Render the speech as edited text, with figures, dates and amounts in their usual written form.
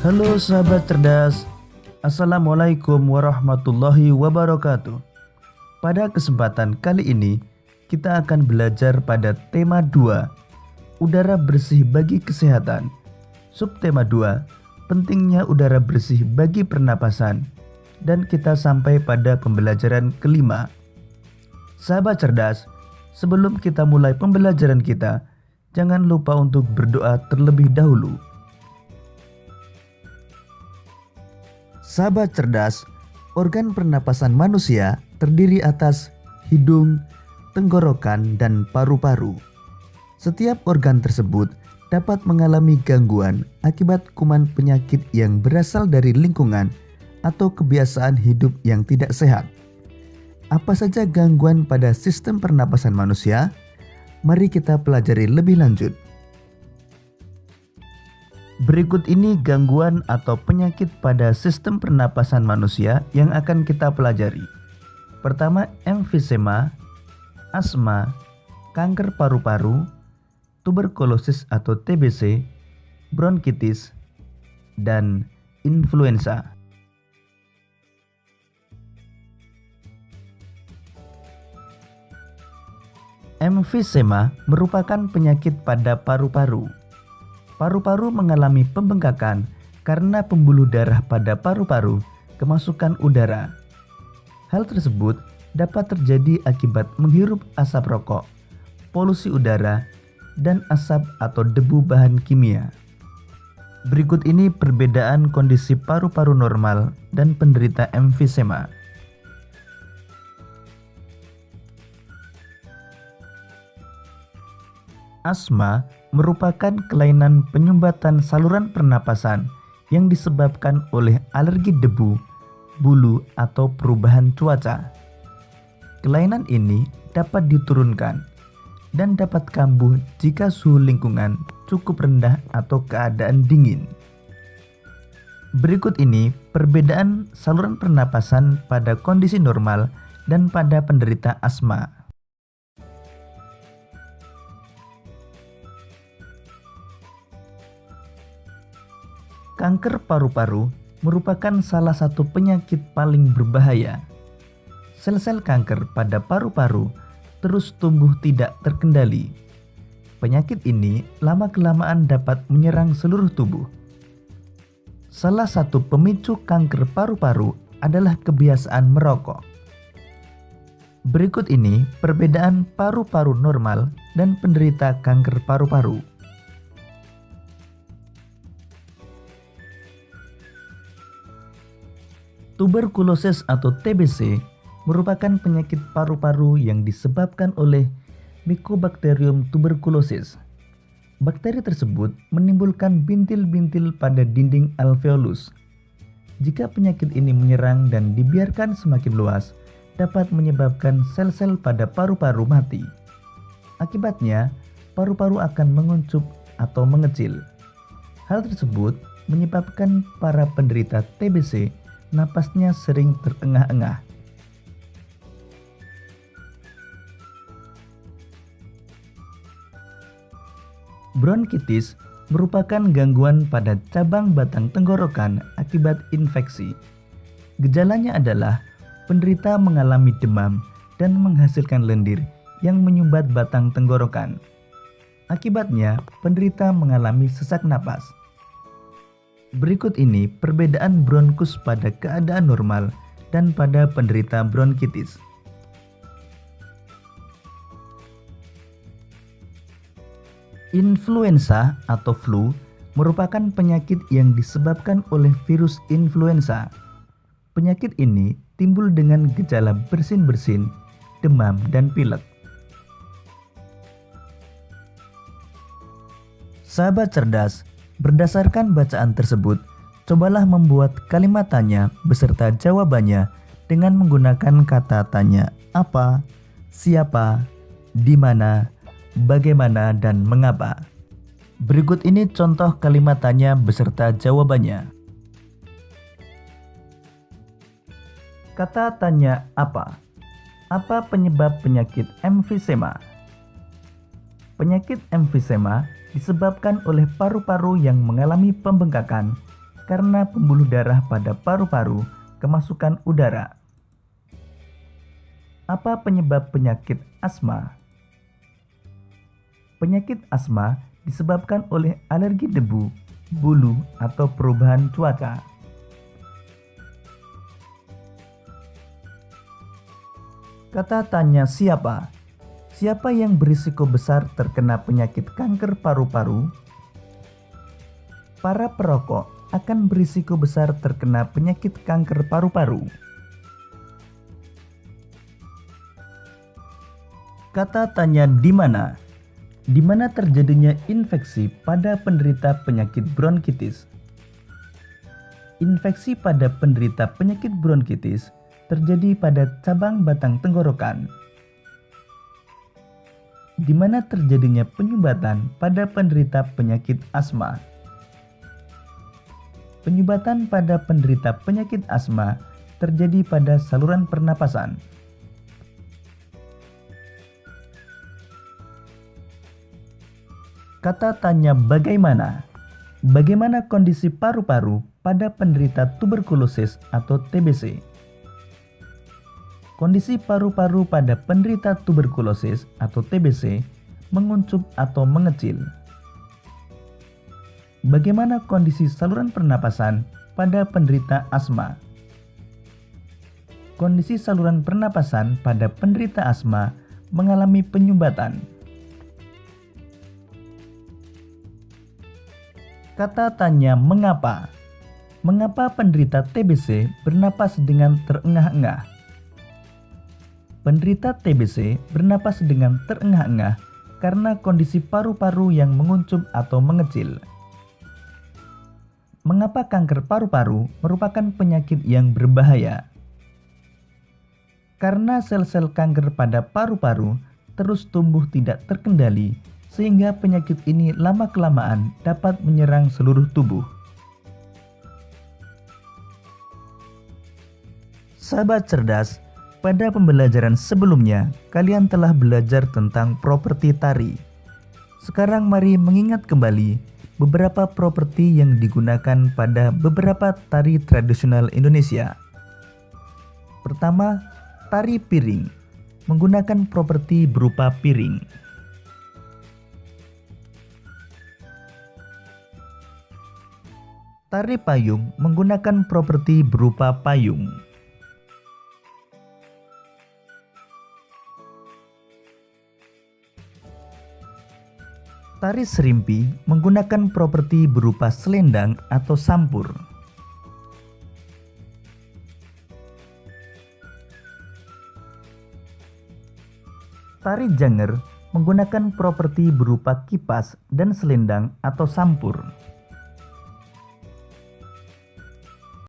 Halo sahabat cerdas, Assalamualaikum warahmatullahi wabarakatuh. Pada kesempatan kali ini, kita akan belajar pada tema 2, udara bersih bagi kesehatan. Subtema 2, pentingnya udara bersih bagi pernapasan. Dan kita sampai pada pembelajaran kelima. Sahabat cerdas, sebelum kita mulai pembelajaran kita, jangan lupa untuk berdoa terlebih dahulu. Sahabat cerdas, organ pernapasan manusia terdiri atas hidung, tenggorokan, dan paru-paru. Setiap organ tersebut dapat mengalami gangguan akibat kuman penyakit yang berasal dari lingkungan atau kebiasaan hidup yang tidak sehat. Apa saja gangguan pada sistem pernapasan manusia? Mari kita pelajari lebih lanjut. Berikut ini gangguan atau penyakit pada sistem pernapasan manusia yang akan kita pelajari. Pertama, emfisema, asma, kanker paru-paru, tuberkulosis atau TBC, bronkitis, dan influenza. Emfisema merupakan penyakit pada paru-paru. Paru-paru mengalami pembengkakan karena pembuluh darah pada paru-paru kemasukan udara. Hal tersebut dapat terjadi akibat menghirup asap rokok, polusi udara, dan asap atau debu bahan kimia. Berikut ini perbedaan kondisi paru-paru normal dan penderita emfisema. Asma merupakan kelainan penyumbatan saluran pernapasan yang disebabkan oleh alergi debu, bulu, atau perubahan cuaca. Kelainan ini dapat diturunkan dan dapat kambuh jika suhu lingkungan cukup rendah atau keadaan dingin. Berikut ini perbedaan saluran pernapasan pada kondisi normal dan pada penderita asma. Kanker paru-paru merupakan salah satu penyakit paling berbahaya. Sel-sel kanker pada paru-paru terus tumbuh tidak terkendali. Penyakit ini lama-kelamaan dapat menyerang seluruh tubuh. Salah satu pemicu kanker paru-paru adalah kebiasaan merokok. Berikut ini perbedaan paru-paru normal dan penderita kanker paru-paru. Tuberkulosis atau TBC merupakan penyakit paru-paru yang disebabkan oleh Mycobacterium tuberculosis. Bakteri tersebut menimbulkan bintil-bintil pada dinding alveolus. Jika penyakit ini menyerang dan dibiarkan semakin luas, dapat menyebabkan sel-sel pada paru-paru mati. Akibatnya, paru-paru akan menguncup atau mengecil. Hal tersebut menyebabkan para penderita TBC napasnya sering terengah-engah. Bronkitis merupakan gangguan pada cabang batang tenggorokan akibat infeksi. Gejalanya adalah penderita mengalami demam dan menghasilkan lendir yang menyumbat batang tenggorokan. Akibatnya, penderita mengalami sesak napas. Berikut ini perbedaan bronkus pada keadaan normal dan pada penderita bronkitis. Influenza atau flu merupakan penyakit yang disebabkan oleh virus influenza. Penyakit ini timbul dengan gejala bersin-bersin, demam, dan pilek. Sahabat cerdas, berdasarkan bacaan tersebut, cobalah membuat kalimat tanya beserta jawabannya dengan menggunakan kata tanya apa, siapa, di mana, bagaimana, dan mengapa. Berikut ini contoh kalimat tanya beserta jawabannya. Kata tanya apa? Apa penyebab penyakit emfisema? Penyakit emfisema disebabkan oleh paru-paru yang mengalami pembengkakan karena pembuluh darah pada paru-paru kemasukan udara. Apa penyebab penyakit asma? Penyakit asma disebabkan oleh alergi debu, bulu, atau perubahan cuaca. Kata tanya siapa? Siapa yang berisiko besar terkena penyakit kanker paru-paru? Para perokok akan berisiko besar terkena penyakit kanker paru-paru. Kata tanya di mana? Di mana terjadinya infeksi pada penderita penyakit bronkitis? Infeksi pada penderita penyakit bronkitis terjadi pada cabang batang tenggorokan. Di mana terjadinya penyumbatan pada penderita penyakit asma? Penyumbatan pada penderita penyakit asma terjadi pada saluran pernapasan. Kata tanya bagaimana? Bagaimana kondisi paru-paru pada penderita tuberkulosis atau TBC? Kondisi paru-paru pada penderita tuberkulosis atau TBC menguncup atau mengecil. Bagaimana kondisi saluran pernapasan pada penderita asma? Kondisi saluran pernapasan pada penderita asma mengalami penyumbatan. Kata tanya mengapa? Mengapa penderita TBC bernapas dengan terengah-engah? Penderita TBC bernapas dengan terengah-engah karena kondisi paru-paru yang menguncup atau mengecil. Mengapa kanker paru-paru merupakan penyakit yang berbahaya? Karena sel-sel kanker pada paru-paru terus tumbuh tidak terkendali, sehingga penyakit ini lama-kelamaan dapat menyerang seluruh tubuh. Sahabat cerdas, pada pembelajaran sebelumnya, kalian telah belajar tentang properti tari. Sekarang mari mengingat kembali beberapa properti yang digunakan pada beberapa tari tradisional Indonesia. Pertama, tari piring, menggunakan properti berupa piring. Tari payung menggunakan properti berupa payung. Tari serimpi menggunakan properti berupa selendang atau sampur. Tari janger menggunakan properti berupa kipas dan selendang atau sampur.